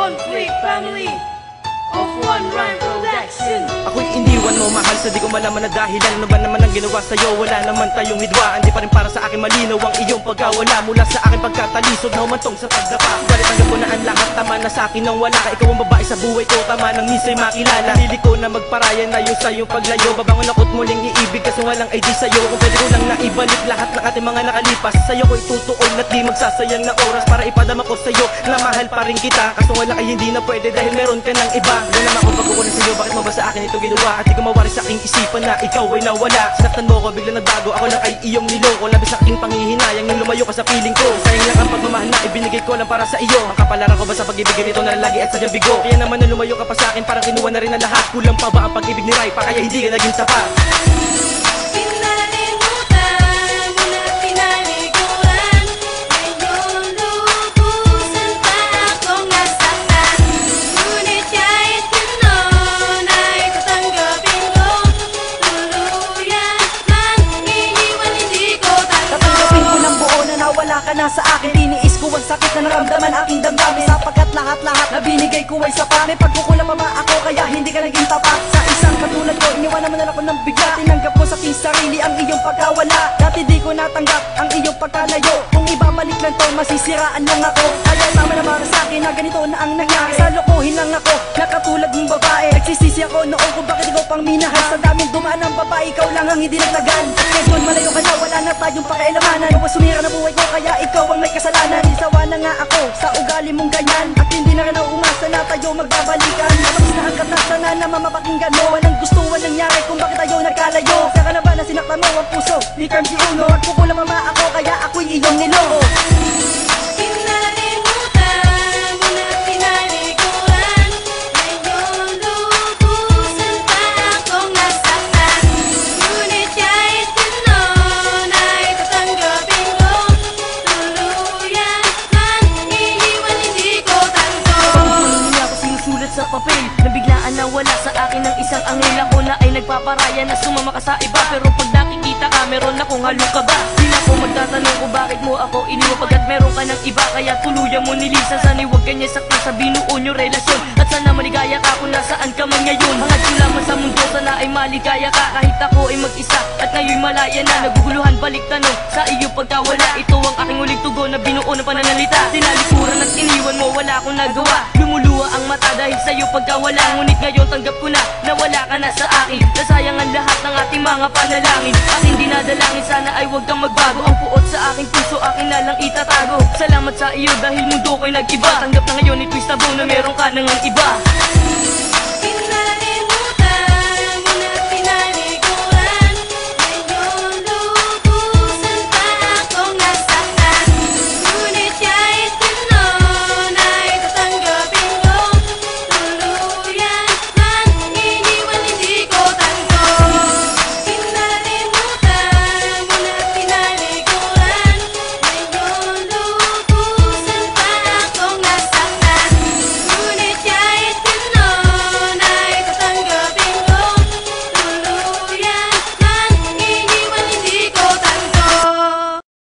Conflict Family of One Rhyme Production. Ako'y iniwan mo mahal sa di ko malaman na dahilan. Ano ba naman ang ginawa sa'yo? Wala naman tayong hidwaan. Di pa rin para sa akin malinaw ang iyong pagkawala. Mula sa aking pagkatalisod na humantong sa pagdapa. Balit tanggap ko na ang lahat, tama na sa akin nang wala ka. Ikaw ang babae sa buhay ko, tama nang minsa'y makilala. Hindi ko na magparayan na yung sa'yong paglayo. Babangon ako't muling iibig kaso walang ID sa'yo. Kung pwede ko lang naibalik lahat ng ating mga nakalipas. Sa'yo ko itutuon at di magsasayang na oras para ipadama ko sa'yo na mahal pa rin kita. Kaso wala ay hindi na pwede dahil meron ka ng iba. Wala naman akong pagkukunan sa'yo, bakit mo ba sa akin ito ginawa? At di ko mawari sa aking isipan na ikaw ay nawala. Sinaktan mo ko, bigla nagbago, ako lang ay iyong niloko. Labis sa aking panghihinayang nung lumayo ka sa piling ko. Sayang lang ang pagmamahal na ibinigay ko lang para sa iyo. Ang kapalaran ko ba sa pag-ibig nito na lagi at sadyang bigo? Kaya naman nung lumayo ka pa sa akin, parang kinuha na rin ang lahat. Kulang pa ba ang pag-ibig ni Rai pa kaya hindi ka naging tapat? Ka na sa akin, tiniis ko ang sakit na naramdaman aking damdamin. Sapagkat lahat-lahat na binigay ko ay sapat. May pagkukulang pa ba ako kaya hindi ka naging tapat? Sa isang katulad ko, iniwan naman ako ng bigla. Tinanggap ko sa aking sarili ang iyong pagkawala. Dati di ko natanggap ang iyong pagkalayo. Kung ibabalik lang to, masisiraan lang ako. Kaya tama na para sa akin na ganito na ang nangyari. Sa lokohin lang ako, na katulad mong babae. Nagsisisi ako noon kung bakit ikaw pang minahal. Sa daming dumaan ng babae, ikaw lang ang hindi naglagan. Ngayon malayo ka na, wala na tayong pakialamanan. Ikaw sumira na buhay ko, kaya ikaw ang may kasalanan. Isawa na nga ako sa ugali mong ganyan. At hindi na rin umasa na tayo magbabalikan. Tapos na ang katasan na mamapakinggan mo. Walang gusto, walang nangyari kung bakit tayo nagkalayo. Saka na ba na sinaktan mo ang puso ni Carm G1? At kukulang mama ako kaya ako'y iyong niloko. Sa papel, nabiglaan na wala sa akin ng isang angel. Ako na ay nagpaparaya na sumama ka sa iba. Pero pag nakikita ka, meron akong halong ka ba? Di na ako magtatanong kung bakit mo ako iniwan. Pagkat meron ka ng iba, kaya tuluyan mo nilisan. Sana huwag ka niya saktan sa binuo nyo relasyon. At sana maligaya ka kung nasaan ka man ngayon. Hangad ko lamang sa mundo, sana ay maligaya ka. Kahit ako ay mag-isa at ngayon malaya na. Naguguluhan balik tanong sa iyo pagkawala. Ito ang aking uling tugon na binuo ng pananalita. Tinalikuran at iniwan mo, wala akong nagawa. Lumuluwa ang mata dahil sa'yo pagkawala. Ngunit ngayon tanggap ko na wala ka na sa akin. Nasayang ang lahat ng ating mga panalangin. Aking dinadalangin sana ay huwag kang magbago. Ang puot sa aking puso akin na lang itatago. Salamat sa iyo dahil mundo ko'y nag-iba. Tanggap na ngayon ito'y stabo na meron ka nang ang iba.